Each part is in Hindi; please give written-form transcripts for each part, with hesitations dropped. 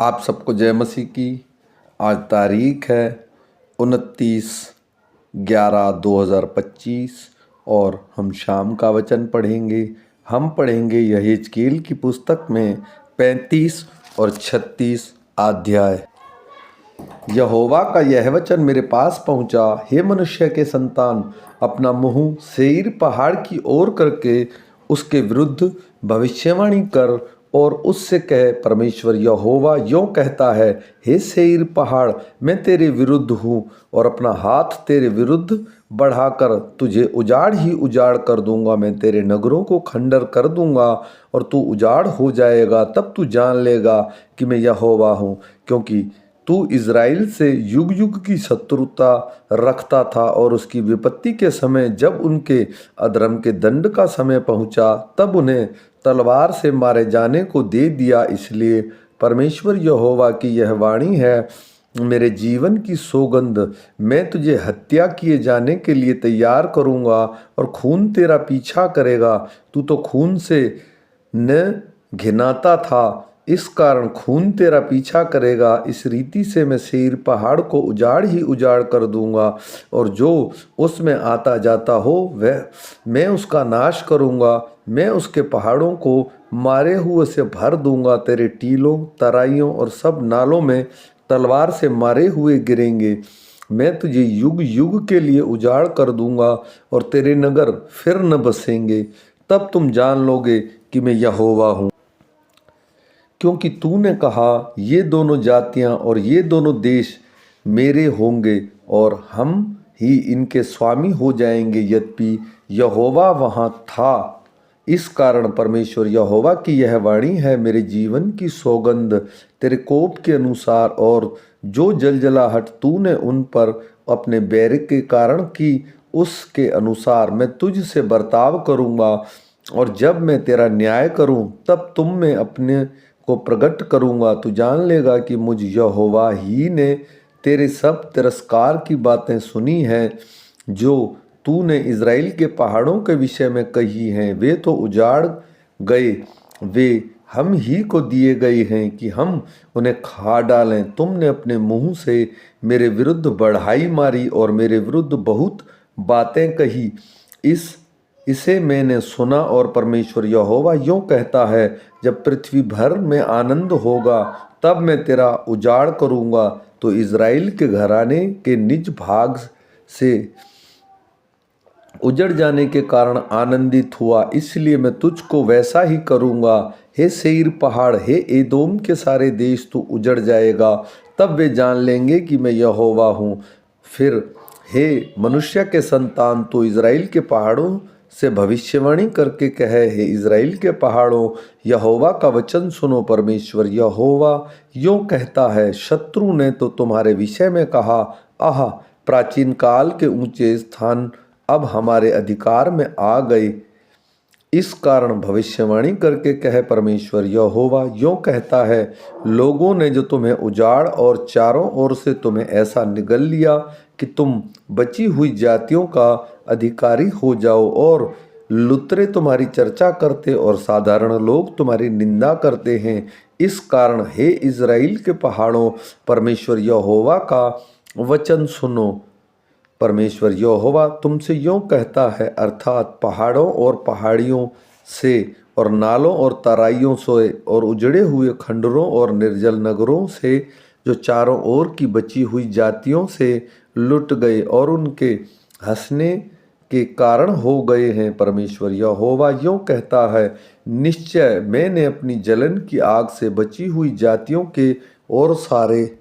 आप सबको जय मसीह की। आज तारीख है 29/11/2025 और हम शाम का वचन पढ़ेंगे। हम पढ़ेंगे यहेजकेल की पुस्तक में 35 और 36 अध्याय। यहोवा का यह वचन मेरे पास पहुंचा, हे मनुष्य के संतान, अपना मुंह सेईर पहाड़ की ओर करके उसके विरुद्ध भविष्यवाणी कर और उससे कह, परमेश्वर यहोवा यों कहता है, हे सेईर पहाड़, मैं तेरे विरुद्ध हूँ और अपना हाथ तेरे विरुद्ध बढ़ाकर तुझे उजाड़ ही उजाड़ कर दूंगा। मैं तेरे नगरों को खंडर कर दूंगा और तू उजाड़ हो जाएगा। तब तू जान लेगा कि मैं यहोवा हूँ, क्योंकि तू इज़राइल से युग युग की शत्रुता रखता था और उसकी विपत्ति के समय जब उनके अधर्म के दंड का समय पहुंचा तब उन्हें तलवार से मारे जाने को दे दिया। इसलिए परमेश्वर यहोवा की यह वाणी है, मेरे जीवन की सौगंध, मैं तुझे हत्या किए जाने के लिए तैयार करूंगा और खून तेरा पीछा करेगा। तू तो खून से न घिनाता था, इस कारण खून तेरा पीछा करेगा। इस रीति से मैं सेईर पहाड़ को उजाड़ ही उजाड़ कर दूंगा और जो उसमें आता जाता हो वह मैं उसका नाश करूंगा। मैं उसके पहाड़ों को मारे हुए से भर दूंगा। तेरे टीलों, तराइयों और सब नालों में तलवार से मारे हुए गिरेंगे। मैं तुझे युग युग के लिए उजाड़ कर दूंगा और तेरे नगर फिर न बसेंगे। तब तुम जान लोगे कि मैं यहोवा हूँ, क्योंकि तूने कहा, ये दोनों जातियां और ये दोनों देश मेरे होंगे और हम ही इनके स्वामी हो जाएंगे। यद्यपि यहोवा वहाँ था। इस कारण परमेश्वर यहोवा की यह वाणी है, मेरे जीवन की सौगंध, तेरे कोप के अनुसार और जो जलजलाहट तूने उन पर अपने बैर के कारण की, उसके अनुसार मैं तुझ से बर्ताव करूँगा। और जब मैं तेरा न्याय करूं तब तुम में अपने को प्रकट करूंगा। तू जान लेगा कि मुझ यहोवा ही ने तेरे सब तिरस्कार की बातें सुनी हैं जो तूने इज़राइल के पहाड़ों के विषय में कही हैं। वे तो उजाड़ गए, वे हम ही को दिए गए हैं कि हम उन्हें खा डालें। तुमने अपने मुंह से मेरे विरुद्ध बढ़ाई मारी और मेरे विरुद्ध बहुत बातें कही। इसे मैंने सुना और परमेश्वर यहोवा यूँ कहता है, जब पृथ्वी भर में आनंद होगा तब मैं तेरा उजाड़ करूँगा। तो इज़राइल के घराने के निज भाग से उजड़ जाने के कारण आनंदित हुआ, इसलिए मैं तुझको वैसा ही करूँगा। हे सेईर पहाड़, हे एदोम के सारे देश, तू उजड़ जाएगा। तब वे जान लेंगे कि मैं यहोवा हूँ। फिर हे मनुष्य के संतान, तू इज़राइल के पहाड़ों से भविष्यवाणी करके कहे, हे इज़राइल के पहाड़ों, यहोवा का वचन सुनो। परमेश्वर यहोवा यूँ कहता है, शत्रु ने तो तुम्हारे विषय में कहा, आह, प्राचीन काल के ऊंचे स्थान अब हमारे अधिकार में आ गए। इस कारण भविष्यवाणी करके कहे, परमेश्वर यहोवा यूँ कहता है, लोगों ने जो तुम्हें उजाड़ और चारों ओर से तुम्हें ऐसा निगल लिया कि तुम बची हुई जातियों का अधिकारी हो जाओ और लुतरे तुम्हारी चर्चा करते और साधारण लोग तुम्हारी निंदा करते हैं। इस कारण हे इज़राइल के पहाड़ों, परमेश्वर यहोवा का वचन सुनो। परमेश्वर यहोवा तुमसे यूँ कहता है, अर्थात पहाड़ों और पहाड़ियों से और नालों और तराइयों से और उजड़े हुए खंडरों और निर्जल नगरों से जो चारों ओर की बची हुई जातियों से लुट गए और उनके हंसने के कारण हो गए हैं। परमेश्वर यहोवा यूँ कहता है, निश्चय मैंने अपनी जलन की आग से बची हुई जातियों के और सारे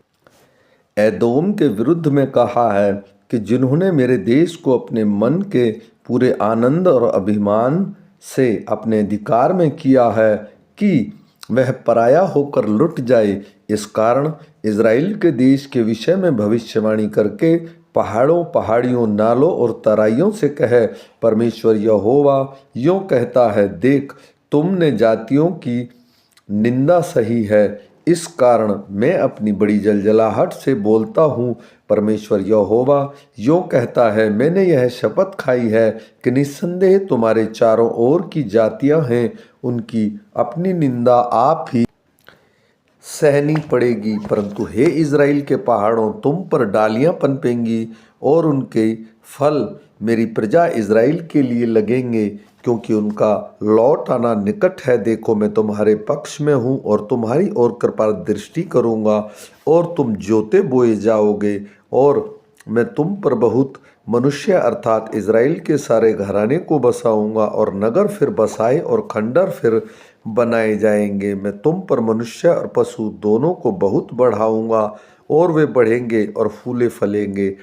एदोम के विरुद्ध में कहा है कि जिन्होंने मेरे देश को अपने मन के पूरे आनंद और अभिमान से अपने अधिकार में किया है कि वह पराया होकर लुट जाए। इस कारण इज़राइल के देश के विषय में भविष्यवाणी करके पहाड़ों, पहाड़ियों, नालों और तराइयों से कहे, परमेश्वर यहोवा यूँ कहता है, देख, तुमने जातियों की निंदा सही है। इस कारण मैं अपनी बड़ी जलजलाहट से बोलता हूँ। परमेश्वर यहोवा यूँ कहता है, मैंने यह शपथ खाई है कि निस्संदेह तुम्हारे चारों ओर की जातियाँ हैं, उनकी अपनी निंदा आप ही सहनी पड़ेगी। परंतु हे इज़राइल के पहाड़ों, तुम पर डालियां पनपेंगी और उनके फल मेरी प्रजा इज़राइल के लिए लगेंगे, क्योंकि उनका लौट आना निकट है। देखो, मैं तुम्हारे पक्ष में हूँ और तुम्हारी ओर कृपा दृष्टि करूँगा, और तुम जोते बोए जाओगे, और मैं तुम पर बहुत मनुष्य अर्थात इज़राइल के सारे घराने को बसाऊंगा, और नगर फिर बसाए और खंडर फिर बनाए जाएंगे। मैं तुम पर मनुष्य और पशु दोनों को बहुत बढ़ाऊंगा, और वे बढ़ेंगे और फूले फलेंगे,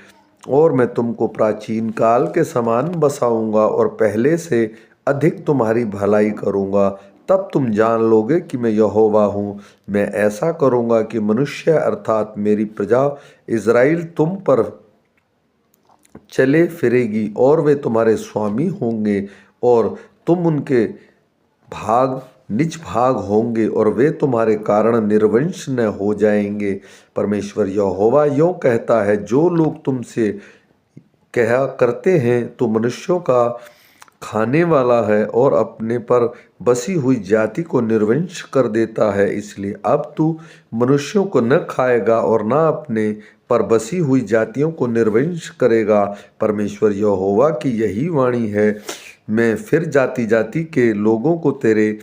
और मैं तुमको प्राचीन काल के समान बसाऊंगा और पहले से अधिक तुम्हारी भलाई करूंगा। तब तुम जान लोगे कि मैं यहोवा हूँ। मैं ऐसा करूंगा कि मनुष्य अर्थात मेरी प्रजा इज़राइल तुम पर चले फिरेगी, और वे तुम्हारे स्वामी होंगे, और तुम उनके भाग निज भाग होंगे, और वे तुम्हारे कारण निर्वंश न हो जाएंगे। परमेश्वर यहोवा यूँ कहता है, जो लोग तुमसे कहा करते हैं तो मनुष्यों का खाने वाला है और अपने पर बसी हुई जाति को निर्वंश कर देता है, इसलिए अब तू मनुष्यों को न खाएगा और न अपने पर बसी हुई जातियों को निर्वंश करेगा। परमेश्वर यहोवा की यही वाणी है, मैं फिर जाति जाति के लोगों को तेरे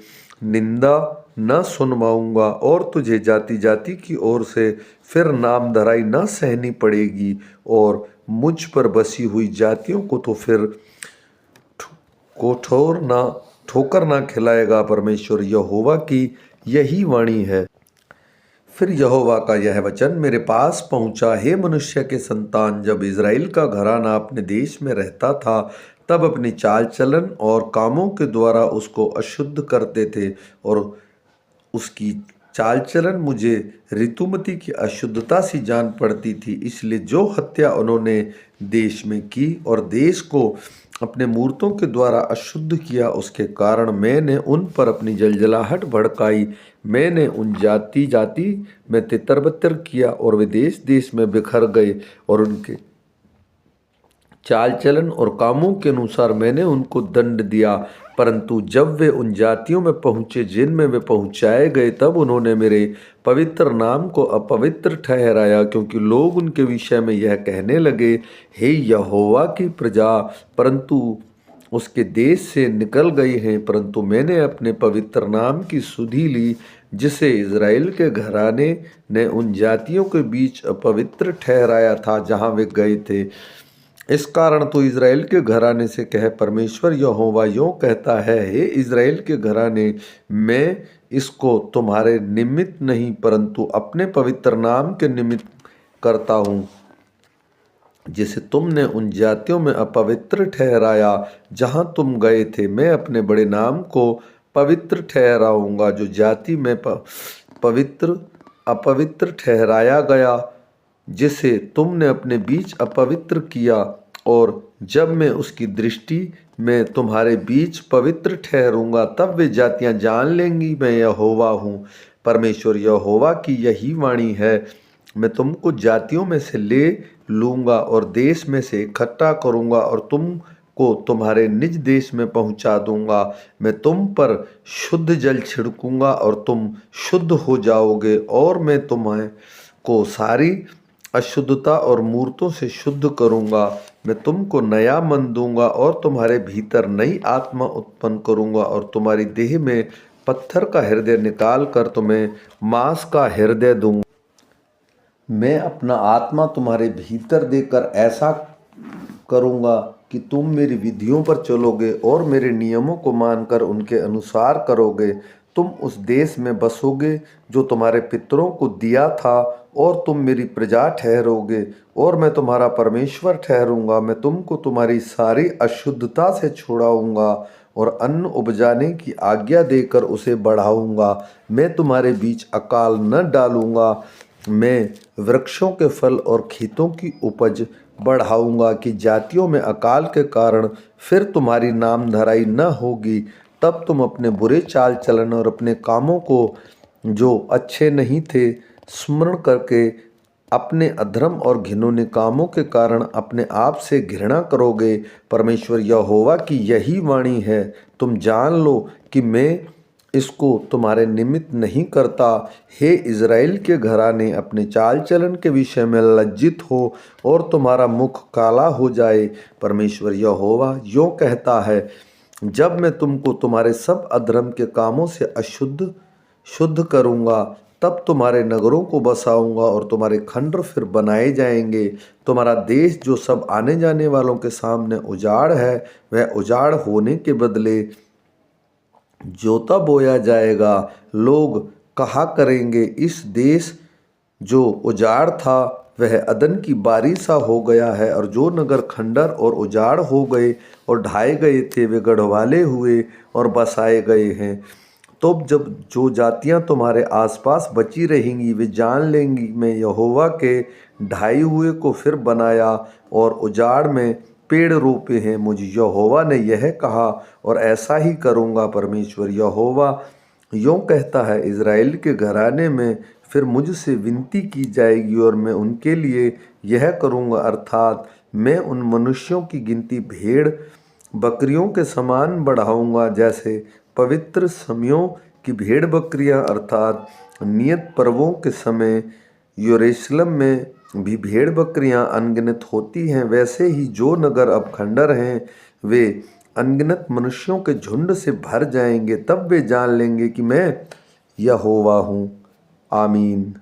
निंदा न सुनवाऊंगा, और तुझे जाति जाति की ओर से फिर नामधराई न सहनी पड़ेगी, और मुझ पर बसी हुई जातियों को तो फिर ठोकर ना खिलाएगा। परमेश्वर यहोवा की यही वाणी है। फिर यहोवा का यह वचन मेरे पास पहुंचा, हे मनुष्य के संतान, जब इज़राइल का घराना अपने देश में रहता था, तब अपनी चाल चलन और कामों के द्वारा उसको अशुद्ध करते थे, और उसकी चाल चलन मुझे ऋतुमती की अशुद्धता सी जान पड़ती थी। इसलिए जो हत्या उन्होंने देश में की और देश को अपने मूर्तों के द्वारा अशुद्ध किया, उसके कारण मैंने उन पर अपनी जलजलाहट भड़काई। मैंने उन जाति जाति में तितर-बितर किया, और वे देश देश में बिखर गए, और उनके चाल चलन और कामों के अनुसार मैंने उनको दंड दिया। परंतु जब वे उन जातियों में पहुँचे जिनमें वे पहुँचाए गए, तब उन्होंने मेरे पवित्र नाम को अपवित्र ठहराया, क्योंकि लोग उनके विषय में यह कहने लगे, हे यहोवा की प्रजा परंतु उसके देश से निकल गई हैं। परंतु मैंने अपने पवित्र नाम की सुधि ली, जिसे इज़राइल के घराने ने उन जातियों के बीच अपवित्र ठहराया था जहाँ वे गए थे। इस कारण तो इज़राइल के घराने से कह, परमेश्वर यहोवा यूँ कहता है, हे इज़राइल के घराने, मैं इसको तुम्हारे निमित्त नहीं परंतु अपने पवित्र नाम के निमित्त करता हूँ, जिसे तुमने उन जातियों में अपवित्र ठहराया जहाँ तुम गए थे। मैं अपने बड़े नाम को पवित्र ठहराऊँगा, जो जाति में अपवित्र ठहराया गया, जिसे तुमने अपने बीच अपवित्र किया। और जब मैं उसकी दृष्टि में तुम्हारे बीच पवित्र ठहरूंगा, तब वे जातियां जान लेंगी मैं यहोवा हूँ। परमेश्वर यहोवा की यही वाणी है, मैं तुमको जातियों में से ले लूँगा और देश में से इकट्ठा करूँगा, और तुमको तुम्हारे निज देश में पहुँचा दूँगा। मैं तुम पर शुद्ध जल छिड़कूँगा और तुम शुद्ध हो जाओगे, और मैं तुम्हें को सारी अशुद्धता और मूर्तों से शुद्ध करूँगा। मैं तुमको नया मन दूंगा और तुम्हारे भीतर नई आत्मा उत्पन्न करूँगा, और तुम्हारी देह में पत्थर का हृदय निकाल कर तुम्हें मांस का हृदय दूंगा। मैं अपना आत्मा तुम्हारे भीतर देकर ऐसा करूँगा कि तुम मेरी विधियों पर चलोगे और मेरे नियमों को मानकर उनके अनुसार करोगे। तुम उस देश में बसोगे जो तुम्हारे पितरों को दिया था, और तुम मेरी प्रजा ठहरोगे, और मैं तुम्हारा परमेश्वर ठहरूंगा। मैं तुमको तुम्हारी सारी अशुद्धता से छुड़ाऊंगा और अन्न उपजाने की आज्ञा देकर उसे बढ़ाऊंगा। मैं तुम्हारे बीच अकाल न डालूंगा। मैं वृक्षों के फल और खेतों की उपज बढ़ाऊंगा कि जातियों में अकाल के कारण फिर तुम्हारी नामधराई न होगी। तब तुम अपने बुरे चाल चलन और अपने कामों को जो अच्छे नहीं थे स्मरण करके अपने अधर्म और घिनौने कामों के कारण अपने आप से घृणा करोगे। परमेश्वर यहोवा की यही वाणी है, तुम जान लो कि मैं इसको तुम्हारे निमित्त नहीं करता। हे इज़राइल के घराने, अपने चाल चलन के विषय में लज्जित हो और तुम्हारा मुख काला हो जाए। परमेश्वर यहोवा यूँ कहता है, जब मैं तुमको तुम्हारे सब अधर्म के कामों से शुद्ध करूँगा, तब तुम्हारे नगरों को बसाऊंगा और तुम्हारे खंडर फिर बनाए जाएंगे। तुम्हारा देश जो सब आने जाने वालों के सामने उजाड़ है, वह उजाड़ होने के बदले जोता बोया जाएगा। लोग कहा करेंगे, इस देश जो उजाड़ था वह अदन की बारी सा हो गया है, और जो नगर खंडर और उजाड़ हो गए और ढाए गए थे वे गढ़वाले हुए और बसाए गए हैं। तो जब जो जातियां तुम्हारे आसपास बची रहेंगी वे जान लेंगी मैं यहोवा के ढाई हुए को फिर बनाया और उजाड़ में पेड़ रोपे हैं। मुझ यहोवा ने यह कहा और ऐसा ही करूँगा। परमेश्वर यहोवा यूँ कहता है, इज़राइल के घराने में फिर मुझसे विनती की जाएगी और मैं उनके लिए यह करूँगा, अर्थात मैं उन मनुष्यों की गिनती भेड़ बकरियों के समान बढ़ाऊँगा, जैसे पवित्र समयों की भेड़ बकरियाँ अर्थात नियत पर्वों के समय यरूशलेम में भी भेड़ बकरियाँ अनगिनत होती हैं, वैसे ही जो नगर अब खंडर हैं वे अनगिनत मनुष्यों के झुंड से भर जाएंगे। तब वे जान लेंगे कि मैं यहोवा हूँ। आमीन।